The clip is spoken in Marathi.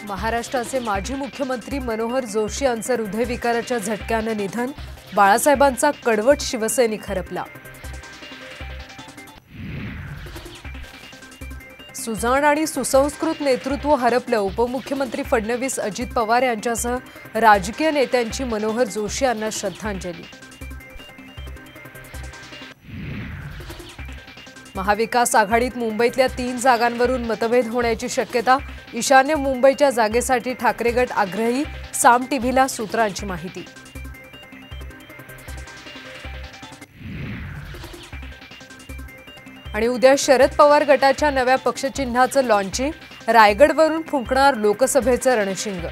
महाराष्ट्राचे माजी मुख्यमंत्री मनोहर जोशी यांचं हृदयविकाराच्या झटक्याने निधन। बाळासाहेबांचा कडवट शिवसैनिक हरपला। सुजाण आणि सुसंस्कृत नेतृत्व हरपलं। उपमुख्यमंत्री फडणवीस, अजित पवार यांच्यासह राजकीय नेत्यांची मनोहर जोशी यांना श्रद्धांजली। महाविकास आघाडीत मुंबईतल्या 3 जागांवरून मतभेद होण्याची शक्यता। ईशान्य मुंबईच्या जागेसाठी ठाकरे गट आग्रही। साम टीव्हीला सूत्रांची माहिती। आणि उद्या शरद पवार गटाच्या नव्या पक्षचिन्हाचं लॉन्चिंग। रायगडवरून फुंकणार लोकसभेचं रणशिंग।